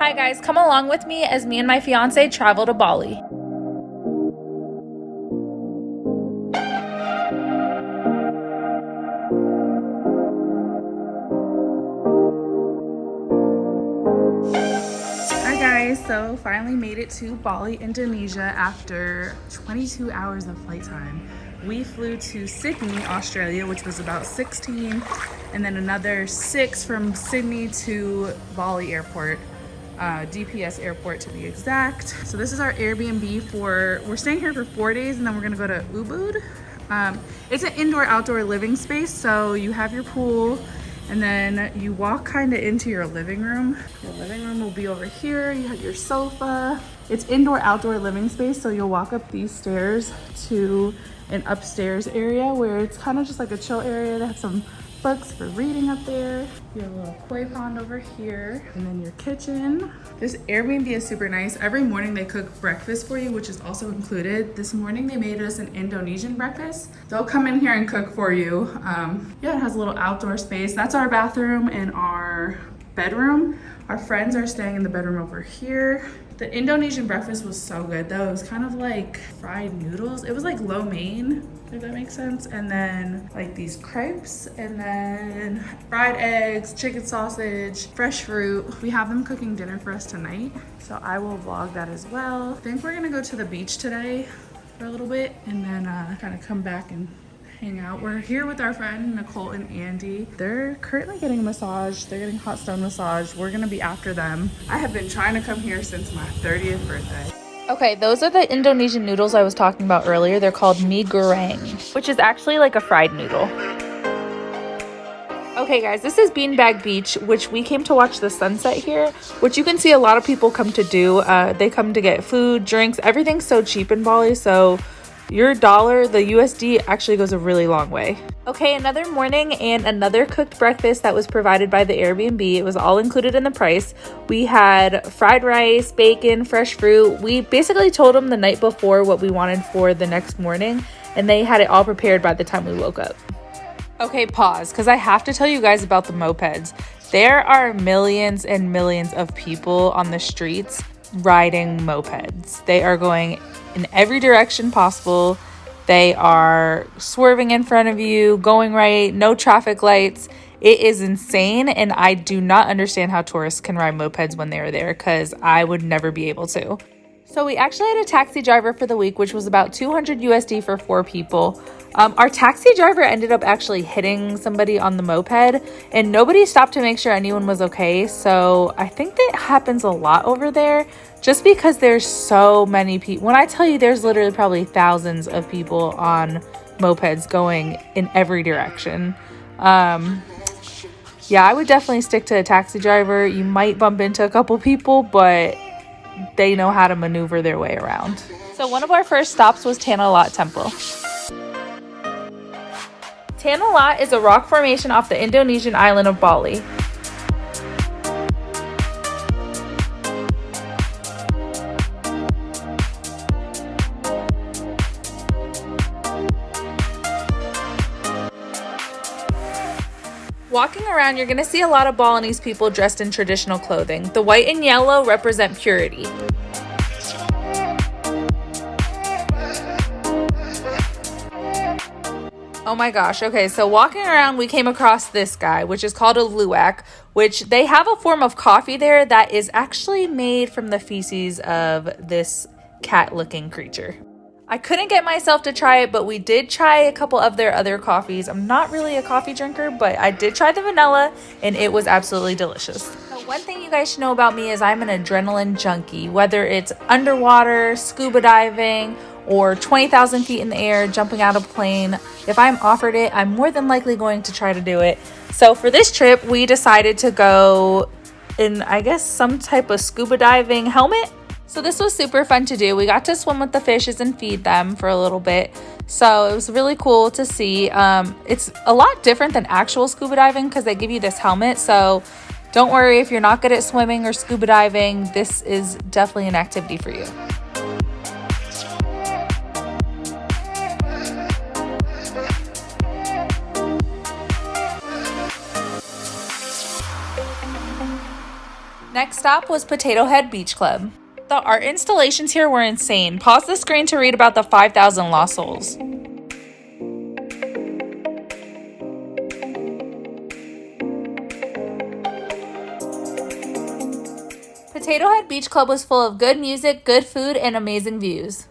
Hi guys, come along with me as me and my fiance travel to Bali. Hi guys, so finally made it to Bali, Indonesia after 22 hours of flight time. We flew to Sydney, Australia, which was about 16, and then another 6 from Sydney to Bali airport. DPS airport to be exact. So this is our Airbnb we're staying here for 4 days and then we're gonna go to Ubud. It's an indoor outdoor living space, so you have your pool and then you walk kind of into your living room. Your living room will be over here. You have your sofa. It's indoor outdoor living space, so you'll walk up these stairs to an upstairs area where it's kind of just like a chill area. They have some books for reading up there. You have a little koi pond over here, and then your kitchen. This Airbnb is super nice. Every morning they cook breakfast for you, which is also included. This morning they made us an Indonesian breakfast. They'll come in here and cook for you. Yeah, it has a little outdoor space. That's our bathroom and our bedroom. Our friends are staying in the bedroom over here. The Indonesian breakfast was so good though. It was kind of like fried noodles. It was like lo mein, if that makes sense. And then like these crepes, and then fried eggs, chicken sausage, fresh fruit. We have them cooking dinner for us tonight, so I will vlog that as well. I think we're gonna go to the beach today for a little bit and then kind of come back and hang out. We're here with our friend Nicole and Andy. They're currently getting a massage. They're getting hot stone massage. We're gonna be after them. I have been trying to come here since my 30th birthday. Okay, those are the Indonesian noodles I was talking about earlier. They're called mie goreng, which is actually like a fried noodle. Okay guys, this is Beanbag Beach, which we came to watch the sunset here, which you can see a lot of people come to do. They come to get food, drinks, everything's so cheap in Bali, so your dollar, the USD, actually goes a really long way. Okay, another morning and another cooked breakfast that was provided by the Airbnb. It was all included in the price. We had fried rice, bacon, fresh fruit. We basically told them the night before what we wanted for the next morning, and they had it all prepared by the time we woke up. Okay, pause, because I have to tell you guys about the mopeds. There are millions and millions of people on the streets riding mopeds. They are going in every direction possible. They are swerving in front of you, going right, no traffic lights. It is insane, and I do not understand how tourists can ride mopeds when they are there, because I would never be able to. So we actually had a taxi driver for the week, which was about 200 USD for 4 people. Our taxi driver ended up actually hitting somebody on the moped, and nobody stopped to make sure anyone was okay. So I think that happens a lot over there, just because there's so many people. When I tell you there's literally probably thousands of people on mopeds going in every direction. Yeah, I would definitely stick to a taxi driver. You might bump into a couple people, but they know how to maneuver their way around. So one of our first stops was Tanah Lot Temple. Tanah Lot is a rock formation off the Indonesian island of Bali. Walking around, you're going to see a lot of Balinese people dressed in traditional clothing. The white and yellow represent purity. Oh my gosh. Okay, so walking around, we came across this guy, which is called a luwak, which they have a form of coffee there that is actually made from the feces of this cat-looking creature. I couldn't get myself to try it, but we did try a couple of their other coffees. I'm not really a coffee drinker, but I did try the vanilla, and it was absolutely delicious. So one thing you guys should know about me is I'm an adrenaline junkie, whether it's underwater, scuba diving, or 20,000 feet in the air, jumping out of a plane. If I'm offered it, I'm more than likely going to try to do it. So for this trip, we decided to go in, I guess, some type of scuba diving helmet. So this was super fun to do. We got to swim with the fishes and feed them for a little bit. So it was really cool to see. It's a lot different than actual scuba diving because they give you this helmet. So don't worry if you're not good at swimming or scuba diving. This is definitely an activity for you. Next stop was Potato Head Beach Club. The art installations here were insane. Pause the screen to read about the 5,000 lost souls. Potato Head Beach Club was full of good music, good food, and amazing views.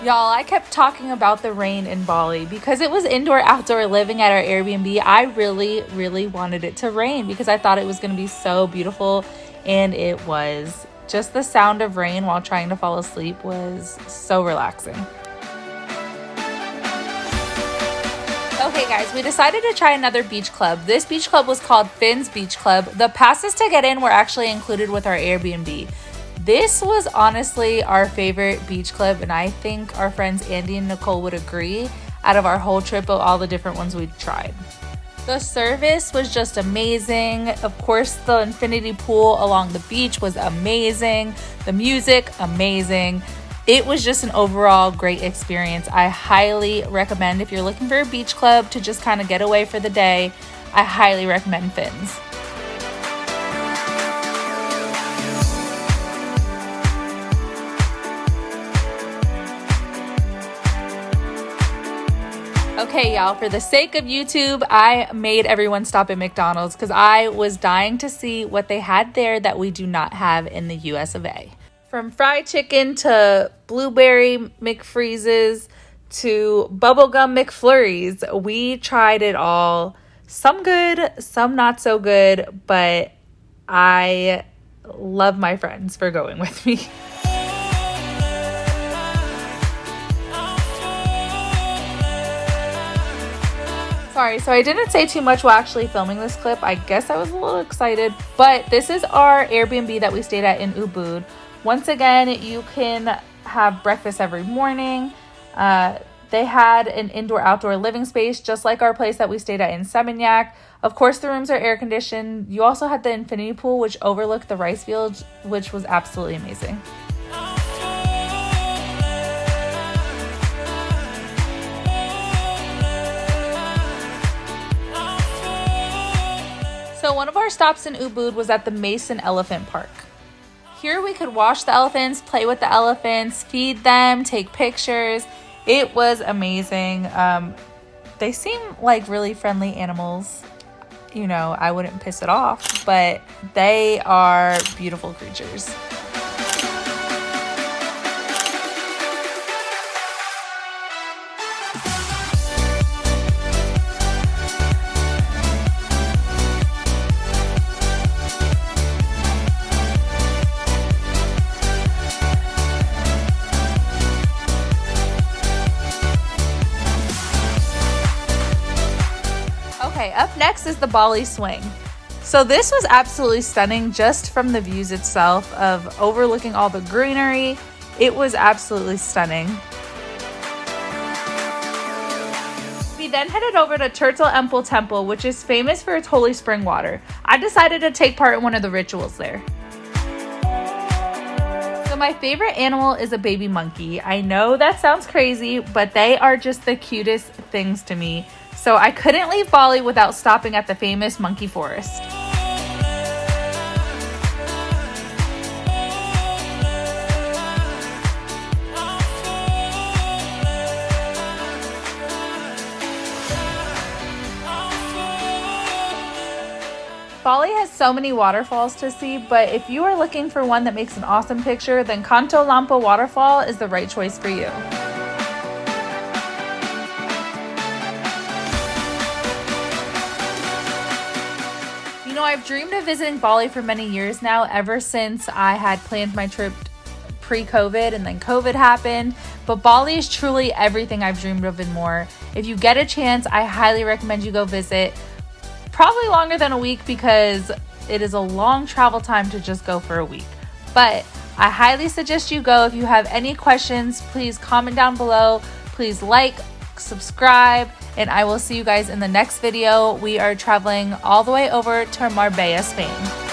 Y'all, I kept talking about the rain in Bali because it was indoor-outdoor living at our Airbnb. I really wanted it to rain because I thought it was going to be so beautiful, and it was. Just the sound of rain while trying to fall asleep was so relaxing. Okay guys, we decided to try another beach club. This beach club was called Finn's Beach Club. The passes to get in were actually included with our Airbnb. This was honestly our favorite beach club, and I think our friends Andy and Nicole would agree out of our whole trip of all the different ones we tried. The service was just amazing. Of course, the infinity pool along the beach was amazing. The music, amazing. It was just an overall great experience. I highly recommend, if you're looking for a beach club to just kind of get away for the day, I highly recommend Finn's. Okay, y'all, for the sake of YouTube, I made everyone stop at McDonald's because I was dying to see what they had there that we do not have in the US of A. From fried chicken to blueberry McFreezes to bubblegum McFlurries, we tried it all. Some good, some not so good, but I love my friends for going with me. Sorry, so I didn't say too much while actually filming this clip. I guess I was a little excited, but this is our Airbnb that we stayed at in Ubud. Once again, you can have breakfast every morning. They had an indoor-outdoor living space, just like our place that we stayed at in Seminyak. Of course, the rooms are air-conditioned. You also had the infinity pool, which overlooked the rice fields, which was absolutely amazing. So one of our stops in Ubud was at the Mason Elephant Park. Here we could wash the elephants, play with the elephants, feed them, take pictures. It was amazing. They seem like really friendly animals. You know, I wouldn't piss it off, but they are beautiful creatures. Okay, up next is the Bali Swing. So this was absolutely stunning just from the views itself of overlooking all the greenery. It was absolutely stunning. We then headed over to Turtle Empul Temple, which is famous for its holy spring water. I decided to take part in one of the rituals there. So my favorite animal is a baby monkey. I know that sounds crazy, but they are just the cutest things to me. So I couldn't leave Bali without stopping at the famous monkey forest. Bali has so many waterfalls to see, but if you are looking for one that makes an awesome picture, then Kanto Lampa Waterfall is the right choice for you. You know, I've dreamed of visiting Bali for many years now, ever since I had planned my trip pre-COVID and then COVID happened. But Bali is truly everything I've dreamed of and more. If you get a chance, I highly recommend you go visit. Probably longer than a week because it is a long travel time to just go for a week. But I highly suggest you go. If you have any questions, please comment down below. Please like, subscribe, and I will see you guys in the next video. We are traveling all the way over to Marbella, Spain.